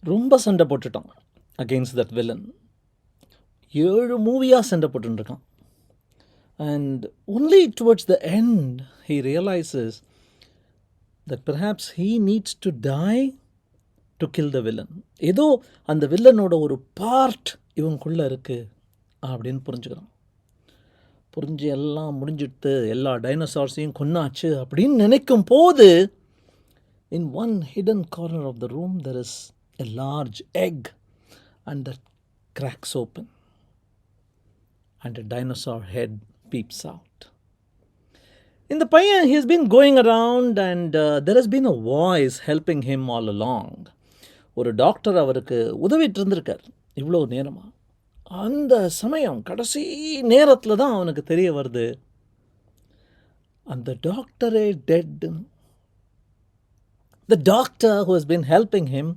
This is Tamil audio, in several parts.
ரொம்ப சண்டை போட்டுட்டான் அகெயின்ஸ்ட் தட் வில்லன். 7 மூவியாக சண்டை போட்டுருக்கான். And only towards the end he realizes that perhaps he needs to die to kill the villain. ஏதோ அந்த வில்லனோட ஒரு பார்ட் இவனுக்குள்ளே இருக்குது அப்படின்னு புரிஞ்சுக்கிறான். புரிஞ்சு எல்லாம் முடிஞ்சிடுத்து, எல்லா டைனோசார்ஸையும் கொன்னாச்சு அப்படின்னு நினைக்கும் போது, in one hidden corner of the room there is a large egg and that cracks open and a dinosaur head peeps out. இந்த பையன் he has been going around and there has been a voice helping him all along. ஒரு டாக்டர் அவருக்கு உதவிட்டு இருந்திருக்கார் இவ்வளோ நேரமாக. அந்த சமயம் கடைசி நேரத்தில் தான் அவனுக்கு தெரிய வருது அந்த டாக்டரே dead. The doctor who has been helping him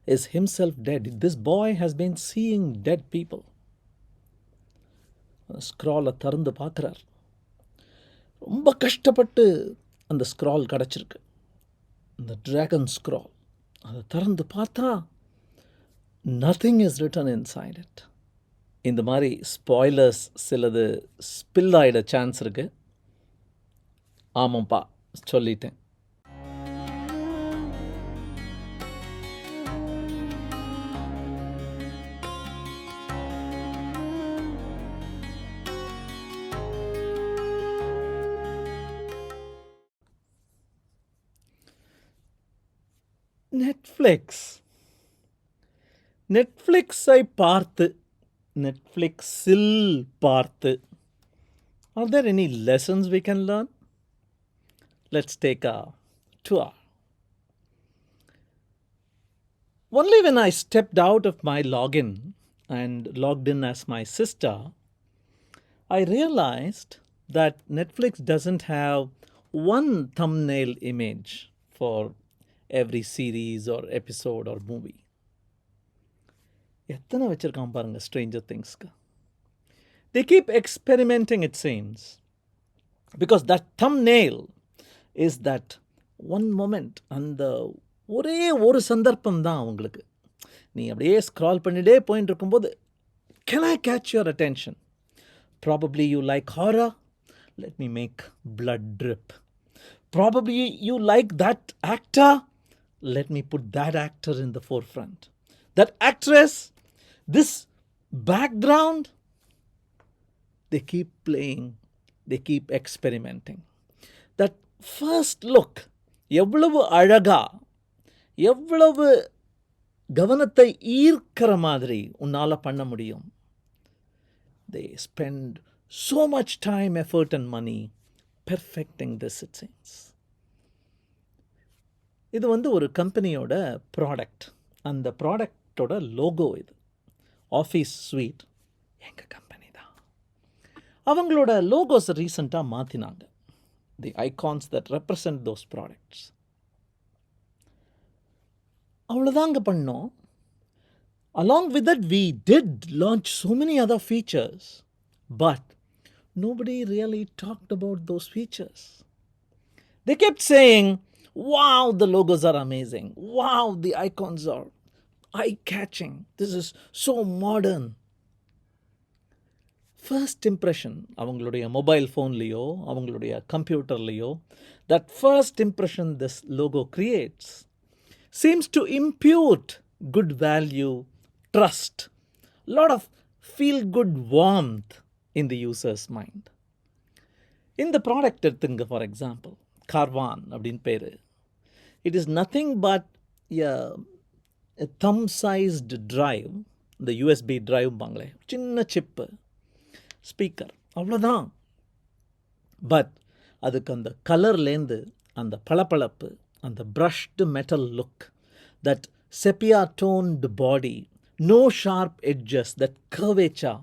is himself dead. This boy has been seeing dead people. ஸ்க்ராலை திறந்து பார்க்குறார். ரொம்ப கஷ்டப்பட்டு அந்த ஸ்க்ரால் கிடச்சிருக்கு, அந்த ட்ராகன் ஸ்க்ரால். அதை திறந்து பார்த்தா nothing is written inside it. இந்த மாதிரி ஸ்பாய்லர்ஸ் சிலது ஸ்பில் ஆகிட சான்ஸ் இருக்குது. ஆமாம்ப்பா, சொல்லிட்டேன். நெட்ஃப்ளிக்ஸை பார்த்து, நெட்ஃப்ளிக்ஸில் பார்த்து, are there any lessons we can learn? Let's take a tour. Only when I stepped out of my login and logged in as my sister, I realized that Netflix doesn't have one thumbnail image for every series or episode or movie. எத்தனை வச்சுருக்கான் பாருங்கள் Stranger திங்ஸ்க்கு. They keep experimenting, it seems, because that thumbnail is that one moment. அந்த ஒரே ஒரு சந்தர்ப்பம் தான் அவங்களுக்கு. நீ அப்படியே ஸ்க்ரால் பண்ணிட்டே போயிட்டு இருக்கும்போது, can I catch your attention? Probably you like horror, let me make blood drip. Probably you like that actor, let me put that actor in the forefront. That actress, this background, they keep playing, they keep experimenting. That first look, எவ்வளவு அழகா, எவ்வளவு கவனத்தை ஈர்க்கிற மாதிரி உன்னால் பண்ண முடியும். They spend so much time, effort and money perfecting this, it seems. இது ஒரு கம்பெனியோட ப்ராடக்ட். அந்த ப்ராடக்டோட லோகோ இது. ஆஃபீஸ் ஸ்வீட் எங்கள் கம்பெனி தான். அவங்களோட லோகோஸை ரீசெண்டாக மாற்றினாங்க. The icons that represent those products. அவ்வளோதாங்க பண்ணோம். Along with that, we did launch so many other features, but nobody really talked about those features. They kept saying, wow, the logos are amazing. Wow, the icons are eye-catching. This is so modern. First impression, அவங்களுடைய மொபைல் ஃபோன்லேயோ அவங்களுடைய கம்ப்யூட்டர்லேயோ, that first impression this logo creates seems to impute good value, trust, a lot of feel-good warmth in the user's mind. In the product எடுத்துங்க, for example, Carvaan அப்படின்னு பேர். It is nothing but a thumb-sized drive, the USB drive பாங்களே, சின்ன சிப்பு, ஸ்பீக்கர், அவ்வளோதான். பட் அதுக்கு அந்த கலர்லேருந்து அந்த பளபளப்பு, அந்த brushed metal look, that sepia toned body, no sharp edges, that curvature,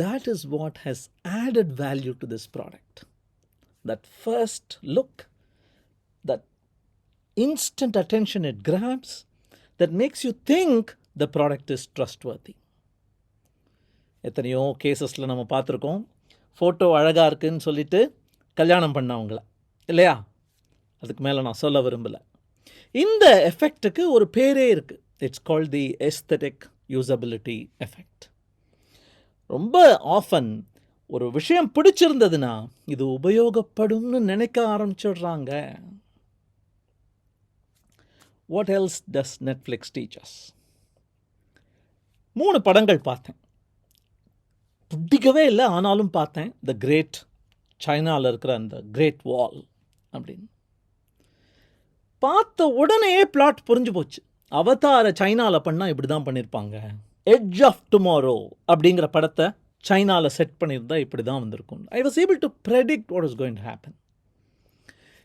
that is what has added value to this product. That first look, that instant attention it grabs, that makes you think the product is trustworthy. எத்தனையோ கேசஸில் நம்ம பார்த்துருக்கோம், ஃபோட்டோ அழகாக இருக்குதுன்னு சொல்லிட்டு கல்யாணம் பண்ணவங்கள, இல்லையா? அதுக்கு மேலே நான் சொல்ல விரும்பலை. இந்த எஃபெக்ட்டுக்கு ஒரு பேரே இருக்குது. It's called the aesthetic usability effect. ரொம்ப ஆஃபன் ஒரு விஷயம் பிடிச்சிருந்ததுன்னா இது உபயோகப்படும்னு நினைக்க ஆரம்பிச்சிடுறாங்க. What else does Netflix teachers? 3 படங்கள் பார்த்தேன். பிடிக்கவே இல்லை, ஆனாலும் பார்த்தேன். த கிரேட், சைனாவில் இருக்கிற அந்த கிரேட் வால் அப்படின்னு பார்த்த உடனே பிளாட் புரிஞ்சு போச்சு. அவதாரை சைனாவில் பண்ணால் இப்படி தான் பண்ணியிருப்பாங்க. எட்ஜ் ஆஃப் டுமாரோ அப்படிங்கிற படத்தை சைனாவில் செட் பண்ணியிருந்தா இப்படி தான் வந்திருக்கும். I was able to predict what is going to happen.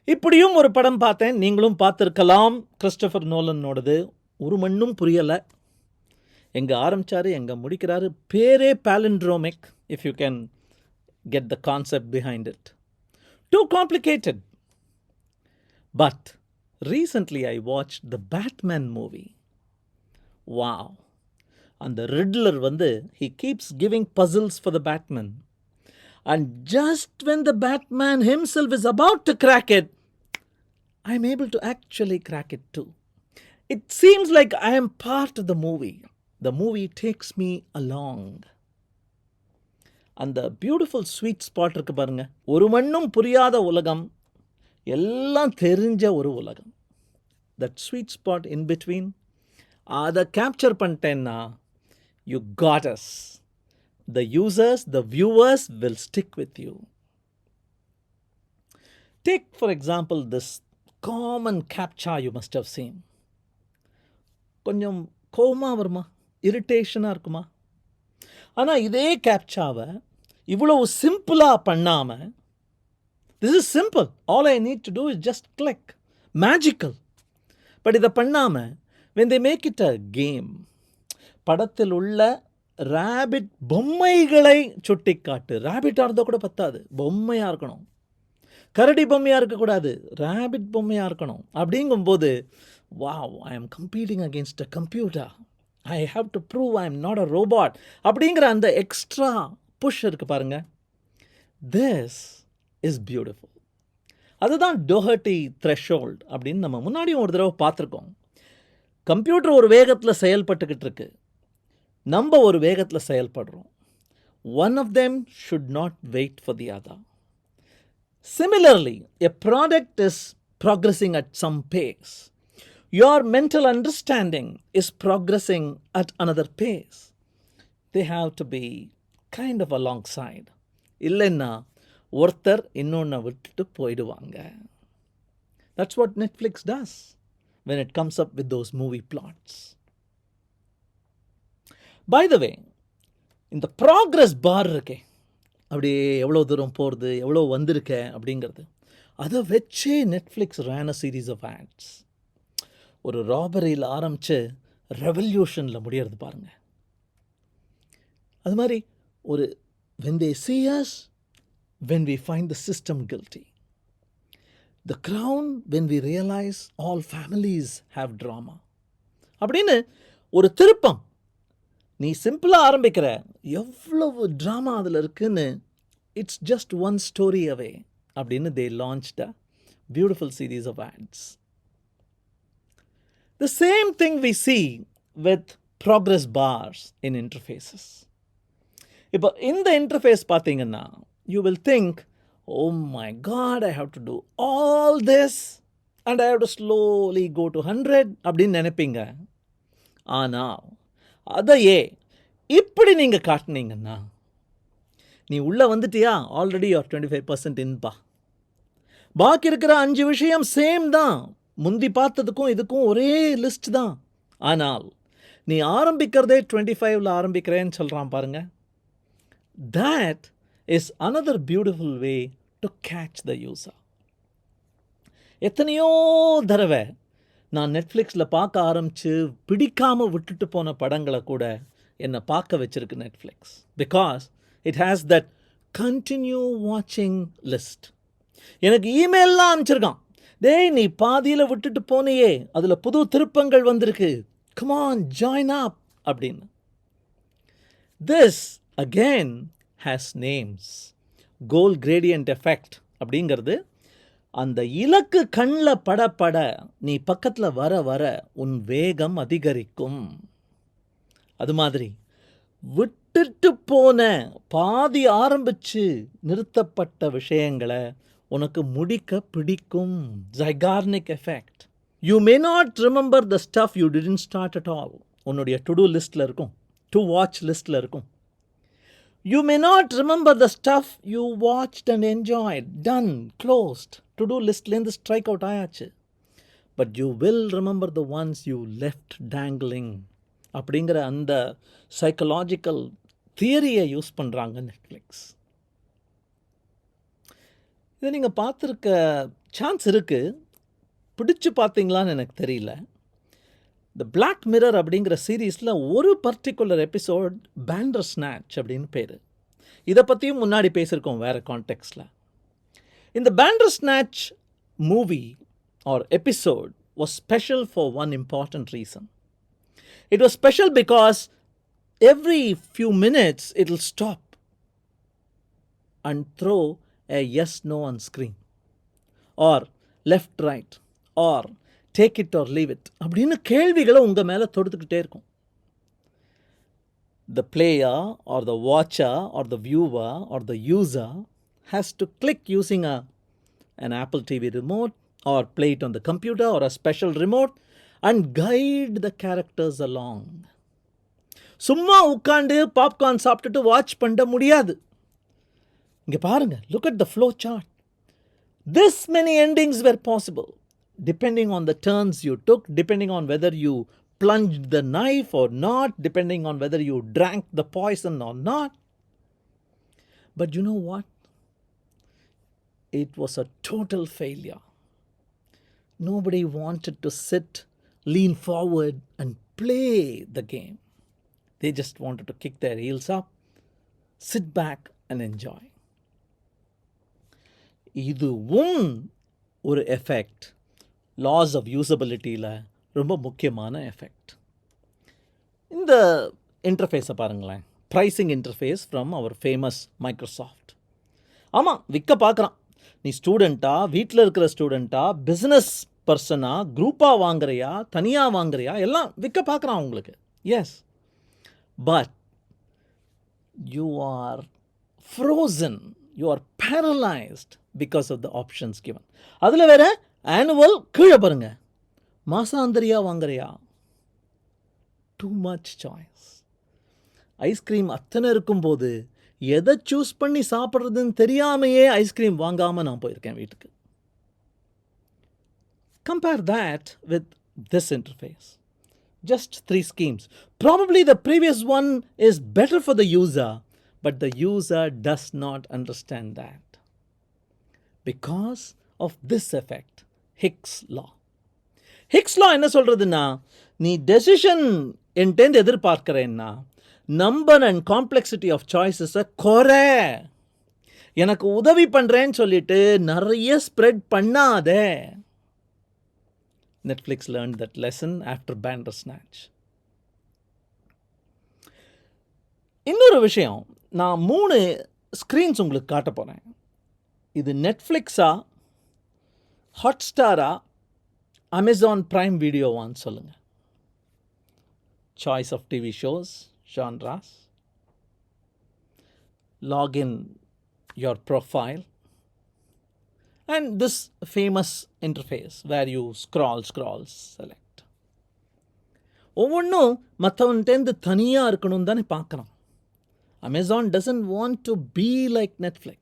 இப்படியும் ஒரு படம் பார்த்தேன், நீங்களும் பார்த்துருக்கலாம், கிறிஸ்டோஃபர் நோலனோடது. ஒரு மண்ணும் புரியலை. எங்கே ஆரம்பித்தார் எங்கே முடிக்கிறாரு, பேரே palindromic, if you can get the concept behind it. Too complicated. But recently I watched the Batman movie. Wow. And the Riddler he keeps giving puzzles for the Batman. And just when the Batman himself is about to crack it, I'm able to actually crack it too. It seems like I am part of the movie. The movie takes me along. And the beautiful sweet spot irukku parunga. Oru mannum puriyada ulagam, எல்லாம் தெரிஞ்ச ஒரு உலகம். That sweet spot in between, அதை கேப்சர் பண்ணிட்டேன்னா you got us. The users, the viewers will stick with you. Take for example this common captcha you must have seen. கொஞ்சம் கோவமாக வருமா, இரிட்டேஷனாக இருக்குமா? ஆனால் இதே கேப்சாவை இவ்வளோ சிம்பிளாக பண்ணாமல், this is simple, all I need to do is just click, magical. But இதை பண்ணாமல் when they make it a game, படத்தில் உள்ள ரேபிட் பொம்மைகளை சுட்டி காட்டு. ரேபிட்டாக இருந்தால் கூட பத்தாது, பொம்மையாக இருக்கணும். கரடி பொம்மையாக இருக்கக்கூடாது, ரேபிட் பொம்மையாக இருக்கணும். அப்படிங்கும்போது wow, I am competing against a computer, I have to prove I am not a robot அப்படிங்கிற அந்த எக்ஸ்ட்ரா புஷ் இருக்குது பாருங்க. this is beautiful. அதுதான் டோஹர்ட்டி த்ரெஷோல்ட் அப்படின்னு நம்ம முன்னாடியும் ஒரு தடவை பார்த்துருக்கோம். கம்ப்யூட்டர் ஒரு வேகத்தில் செயல்பட்டுக்கிட்டு இருக்கு, நம்ம ஒரு வேகத்தில் செயல்படுறோம். One of them should not wait for the other. Similarly, a product is progressing at some pace. Your mental understanding is progressing at another pace. They have to be kind of alongside. இல்லைன்னா ஒருத்தர் இன்னொன்று விட்டுட்டு போயிடுவாங்க. That's what Netflix does when it comes up with those movie plots. By the way, இந்த ப்ராக்ரஸ் பார் இருக்கே, அப்படியே எவ்வளோ தூரம் போகிறது, எவ்வளோ வந்திருக்க அப்படிங்கிறது, அதை வச்சே Netflix ran a series of ads. ஒரு ராபரியில் ஆரம்பித்து ரெவல்யூஷனில் முடியறது பாருங்கள். அது மாதிரி ஒரு when they see us, when we find the system guilty. The Crown, when we realize all families have drama. அப்படின்னு ஒரு திருப்பம். நீ சிம்பிளாக ஆரம்பிக்கிற, எவ்வளவு ட்ராமா அதில் இருக்குன்னு, இட்ஸ் ஜஸ்ட் ஒன் ஸ்டோரி அவே அப்படின்னு they launched a beautiful series of ads. The same thing we see with progress bars in interfaces. இப்போ இந்த இன்டர்ஃபேஸ் பார்த்தீங்கன்னா, you will think, oh my God, I have to do all this and I have to slowly go to 100 அப்படின்னு நினைப்பீங்க. ஆனால் அதையே இப்படி நீங்கள் காட்டினீங்கன்னா, நீ உள்ளே வந்துட்டியா, ஆல்ரெடி யூஆர் 25% இன்பா. பாக்கி இருக்கிற 5 விஷயம் சேம் தான், முந்தி பார்த்ததுக்கும் இதுக்கும் ஒரே லிஸ்ட் தான். ஆனால் நீ ஆரம்பிக்கிறதே 25ல் ஆரம்பிக்கிறேன்னு சொல்கிறான் பாருங்க. That is another beautiful way to catch the user. எத்தனையோ தடவை நான் நெட்ஃப்ளிக்ஸில் பார்க்க ஆரம்பித்து பிடிக்காமல் விட்டுட்டு போன படங்களை கூட என்னை பார்க்க வச்சிருக்கு Netflix. Because it has that continue வாட்சிங் லிஸ்ட். எனக்கு இமெயிலெலாம் அனுப்பிச்சிருக்கான், டேய் நீ பாதியில் விட்டுட்டு போனையே, அதில் புது திருப்பங்கள் வந்திருக்கு, கம் ஆன் ஜாயின் அப் அப்படின்னு. This again has names. Goal gradient effect அப்படிங்கிறது அந்த இலக்கு கண்ணில் பட நீ பக்கத்தில் வர வர உன் வேகம் அதிகரிக்கும். அது மாதிரி விட்டுட்டு போன பாதி ஆரம்பிச்சு நிறுத்தப்பட்ட விஷயங்களை உனக்கு முடிக்க பிடிக்கும். Zeigarnik effect. You may not remember the stuff you didn't start at all. உன்னுடைய டு டூ லிஸ்ட்டில் இருக்கும், டு வாட்ச் லிஸ்ட்டில் இருக்கும். You may not remember the stuff you watched and enjoyed, done, closed. To-do listலேருந்து strike out ஆயாச்சு. But you will remember the ones you left dangling. அப்படிங்கிற அந்த சைக்கலாஜிக்கல் தியரியை யூஸ் பண்ணுறாங்க நெட்ஃப்ளிக்ஸ். இதை நீங்கள் பார்த்துருக்க சான்ஸ் இருக்குது. பிடிச்சு பார்த்தீங்களான்னு எனக்கு தெரியல. த பிளாக் மிரர் அப்படிங்கிற சீரீஸில் ஒரு பர்டிகுலர் எபிசோட் பேண்டர் ஸ்நாட்ச் அப்படின்னு பேர். இதை பற்றியும் முன்னாடி பேசியிருக்கோம் வேறு கான்டெக்ஸ்டில். இந்த Bandersnatch movie or episode was special for one important reason. It was special because every few minutes it will stop and throw a yes no on screen or left right or take it or leave it அப்படின்னு கேள்விகளை உங்கள் மேலே தொடுத்துக்கிட்டே இருக்கும். The player or the watcher or the viewer or the user has to click using an Apple TV remote or play it on the computer or a special remote and guide the characters along. சும்மா உட்காந்து பாப்கார்ன் சாப்பிட்டுட்டு வாட்ச் பண்ண முடியாது. இங்கே பாருங்க, look at the flow chart. This many endings were possible depending on the turns you took, depending on whether you plunged the knife or not, depending on whether you drank the poison or not. But you know what? It was a total failure. Nobody wanted to sit, lean forward and play the game. They just wanted to kick their heels up, sit back and enjoy. இதுவும் ஒரு எஃபெக்ட் லாஸ் ஆஃப் யூசபிலிட்டியில் ரொம்ப முக்கியமான எஃபெக்ட். இந்த இன்டர்ஃபேஸை பாருங்களேன், pricing interface from our famous Microsoft. ஆமாம், விற்க பார்க்குறான். நீ ஸ்டூடெண்ட்டா, வீட்டில் இருக்கிற ஸ்டூடெண்ட்டா, பிஸ்னஸ் பர்சனா, குரூப்பாக வாங்குறியா, தனியாக வாங்குறியா, எல்லாம் விற்க பார்க்குறான் உங்களுக்கு. Yes, but you are frozen, you are paralysed because of the options given. அதில் வேற ஆனுவல் கீழே பாருங்க, மாசாந்திரியா வாங்குறியா, டூ மச் சாய்ஸ். ஐஸ்கிரீம் அத்தனை இருக்கும்போது எதை சூஸ் பண்ணி சாப்பிட்றதுன்னு தெரியாமையே ஐஸ்கிரீம் வாங்காமல் நான் போயிருக்கேன் வீட்டுக்கு. Compare that with this interface. Just 3 schemes. Probably the previous one is better for the user, but the user does not understand that. Because of this effect, Hicks law. Hicks law என்ன சொல்றதுன்னா, நீ டெசிஷன் என்கிட்ட எதிர்பார்க்கிறேன்னா நம்பர் அண்ட் காம்ப்ளெக்சிட்டி ஆஃப் சாய்ஸஸை குறை, எனக்கு உதவி பண்ணுறேன்னு சொல்லிட்டு நிறைய ஸ்ப்ரெட் பண்ணாதே. Netflix learned that lesson after Bandersnatch. இன்னொரு விஷயம், நான் 3 ஸ்க்ரீன்ஸ் உங்களுக்கு காட்ட போகிறேன். இது நெட்ஃப்ளிக்ஸா, ஹாட்ஸ்டாரா, அமேசான் பிரைம் வீடியோவான்னு சொல்லுங்கள். Choice of TV shows, genres, login your profile, and this famous interface where you scroll, select. ஒவ்வொன்றும் மற்றவன்ட்டேருந்து தனியாக இருக்கணும்னு தானே பார்க்குறான். Amazon doesn't want to be like Netflix.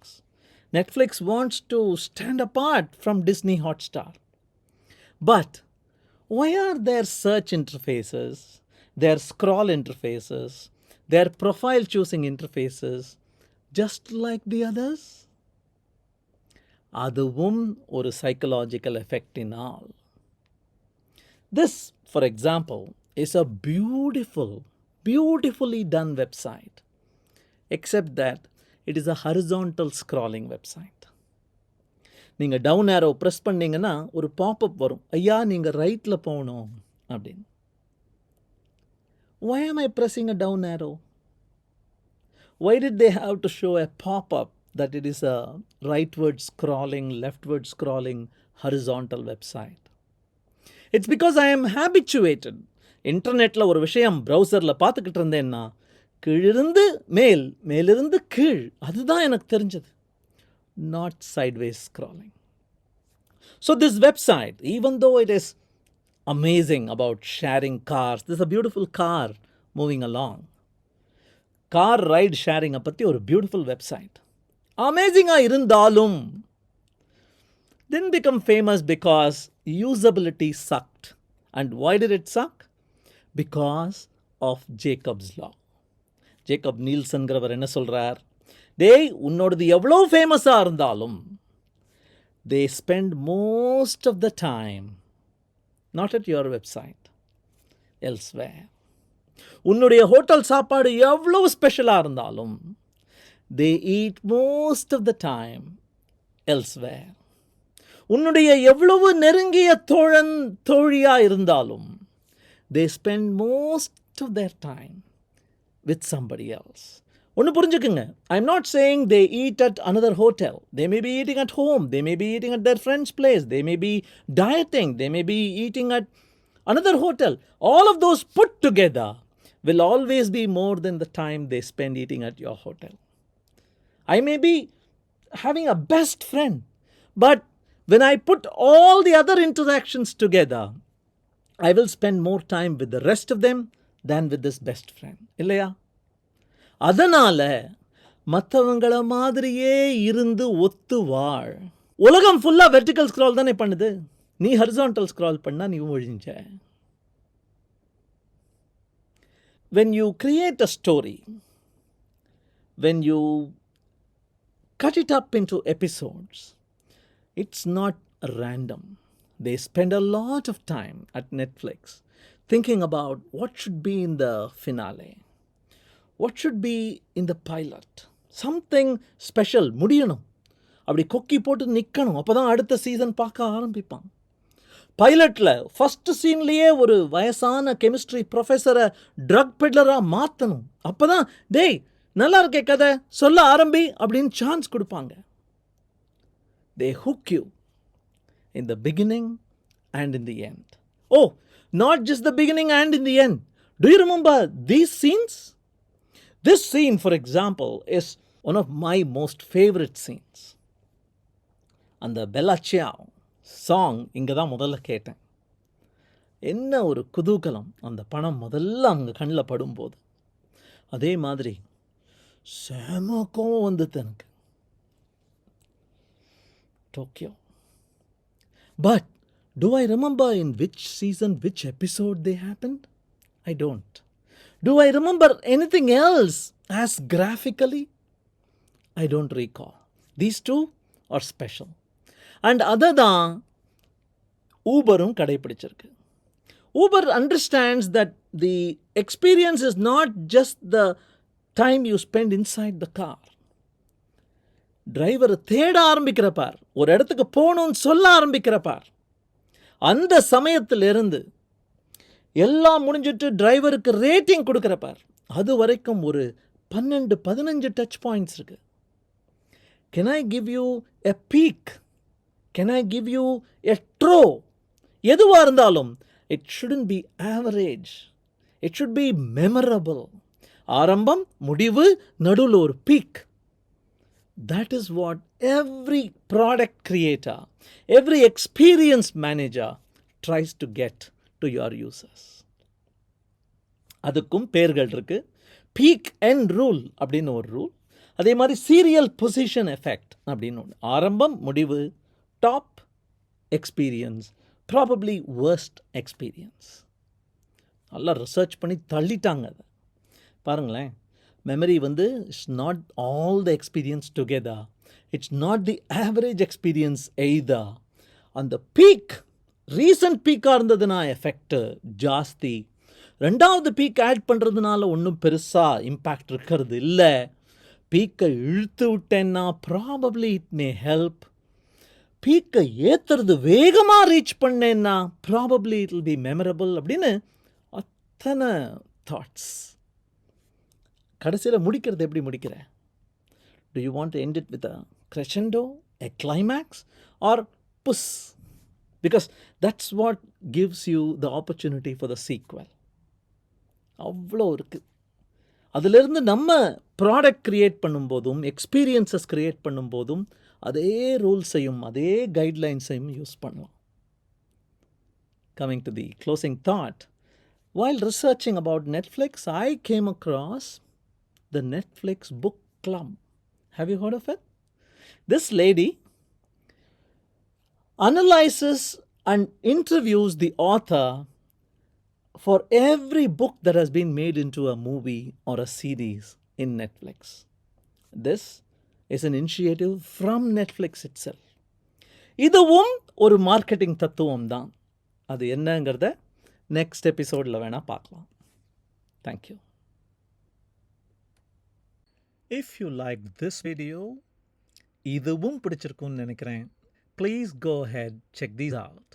Netflix wants to stand apart from Disney Hotstar. But why are their search interfaces, their scroll interfaces, their profile choosing interfaces just like the others? அதுவும் ஒரு psychological effect in all. This, for example, is a beautifully done website, except that it is a horizontal scrolling website. நீங்கள் டவுன் ஏரோ ப்ரெஸ் பண்ணிங்கன்னா ஒரு பாப்அப் வரும், ஐயா நீங்கள் ரைட்டில் போகணும் அப்படின்னு. Why am I pressing a down arrow? Why did they have to show a pop-up that it is a rightward scrolling, leftward scrolling, horizontal website. It's because I am habituated. இன்டர்நெட்டில் ஒரு விஷயம் ப்ரௌசரில் பார்த்துக்கிட்டு இருந்தேன்னா கீழிருந்து மேல், மேலிருந்து கீழ், அதுதான் எனக்கு தெரிஞ்சது. Not sideways scrolling. So this website, even though it is amazing about sharing cars, there's a beautiful car moving along. Car ride sharing பற்றி ஒரு beautiful website. அமேசிங்காக இருந்தாலும் didn't become famous because usability sucked. And why did it suck? Because of Jacob's law. Jacob நீல்சன்கிறவர் என்ன சொல்கிறார்? டேய், உன்னோடது எவ்வளோ ஃபேமஸாக இருந்தாலும் they spend most of the time not at your website, elsewhere. உன்னுடைய ஹோட்டல் சாப்பாடு எவ்வளோ ஸ்பெஷலாக இருந்தாலும் they eat most of the time elsewhere. உன்னுடைய எவ்வளவு நெருங்கிய தோழன் தோழியாக இருந்தாலும் they spend most of their time with somebody else. ஒன்று புரிஞ்சுக்குங்க, I'm not saying they eat at another hotel. They may be eating at home. They may be eating at their friend's place. They may be dieting. They may be eating at another hotel. All of those put together will always be more than the time they spend eating at your hotel. I may be having a best friend, but when I put all the other interactions together, I will spend more time with the rest of them than with this best friend. இல்லையா? அதனால் மற்றவங்கள மாதிரியே இருந்து ஒத்து வாழ். உலகம் ஃபுல்லாக வெர்டிக்கல் ஸ்க்ரால் தானே பண்ணுது. நீ ஹரிசான்டல் ஸ்க்ரால் பண்ணால் நீ ஒழிஞ்ச. When you create a story, when you cut it up into episodes, it's not random. They spend a lot of time at Netflix thinking about what should be in the finale, what should be in the pilot. Something special முடியணும், அப்படி கொக்கி போட்டு நிற்கணும், அப்போ தான் அடுத்த சீசன் பார்க்க ஆரம்பிப்பான். பைலட்டில் ஃபஸ்ட்டு சீன்லேயே ஒரு வயசான கெமிஸ்ட்ரி ப்ரொஃபஸரை ட்ரக் பெட்லராக மாற்றணும், அப்போ தான் டேய் நல்லா இருக்கே கதை சொல்ல ஆரம்பி அப்படின்னு சான்ஸ் கொடுப்பாங்க. They hook you in the beginning and in the end. Oh, not just the beginning and in the end. Do you remember these scenes? This scene, for example, is one of my most favorite scenes. And the Bella Ciao song இங்கே தான் முதல்ல கேட்டேன். என்ன ஒரு குதூகலம் அந்த பணம் முதல்ல அங்கே கண்ணில் படும்போது. அதே மாதிரி செமக்கம் வந்துட்டு எனக்கு Tokyo. But do I remember in which season, which episode they happened? I don't. Do I remember anything else as graphically? I don't recall. These two are special. And other than Uberum கடைபிடிச்சிருக்கு. Uber understands that the experience is not just the time you spend inside the car. டிரைவரை தேட ஆரம்பிக்கிறப்பார், ஒரு இடத்துக்கு போகணும்னு சொல்ல ஆரம்பிக்கிறப்பார், அந்த சமயத்திலிருந்து எல்லாம் முடிஞ்சிட்டு டிரைவருக்கு ரேட்டிங் கொடுக்குறப்பார், அது வரைக்கும் ஒரு 12-15 டச் பாயிண்ட்ஸ் இருக்கு. Can I give you a peek? Can I give you a throw? எதுவாக இருந்தாலும் it shouldn't be average. It should be memorable. ஆரம்பம், முடிவு, நடுவில் ஒரு peak. That is what every product creator, every experience manager tries to get to your users. அதுக்கும் பேர்கள் இருக்கு. பீக் அண்ட் ரூல் அப்படின்னு ஒரு ரூல், அதே மாதிரி சீரியல் பொசிஷன் எஃபெக்ட் அப்படின்னு ஒன்று. ஆரம்பம், முடிவு, top experience, probably worst experience. நல்லா ரிசர்ச் பண்ணி தள்ளிட்டாங்க அதை. பாருங்களேன், மெமரி வந்து it's not all the experience together, it's not the average experience either. அந்த பீக் ரீசன்ட் பீக்காக இருந்ததுன்னா எஃபெக்ட் ஜாஸ்தி, ரெண்டாவது பீக் ஆட் பண்ணுறதுனால ஒன்றும் பெருசாக இம்பேக்ட் இருக்கிறது இல்லை. பீக்கை இழுத்து விட்டேன்னா ப்ராபப்ளி இட் மே ஹெல்ப். பீக்கை ஏற்றுறது வேகமாக ரீச் பண்ணேன்னா probably it will be memorable அப்படின்னு அத்தனை தாட்ஸ். கடைசியில் முடிக்கிறது எப்படி முடிக்கிறேன்? Do you want to end it with a crescendo, a climax, or puss? Because that's what gives you the opportunity for the sequel. அவ்வளோ இருக்குது. அதிலிருந்து நம்ம ப்ராடக்ட் க்ரியேட் பண்ணும்போதும் எக்ஸ்பீரியன்சஸ் க்ரியேட் பண்ணும்போதும் அதே ரூல்ஸையும் அதே கைட்லைன்ஸையும் யூஸ் பண்ணலாம். Coming to the closing thought, while researching about Netflix, I came across the Netflix Book Club. Have you heard of it? This lady analyzes and interviews the author for every book that has been made into a movie or a series in Netflix. This is an initiative from Netflix itself. இதுவும் ஒரு மார்க்கெட்டிங் தத்துவம் தான். அது என்னங்கிறத நெக்ஸ்ட் எபிசோடில் வேணால் பார்க்கலாம். Thank you. If you like this video, இதுவும் பிடிச்சிருக்குன்னு நினைக்கிறேன். Please go head check these out.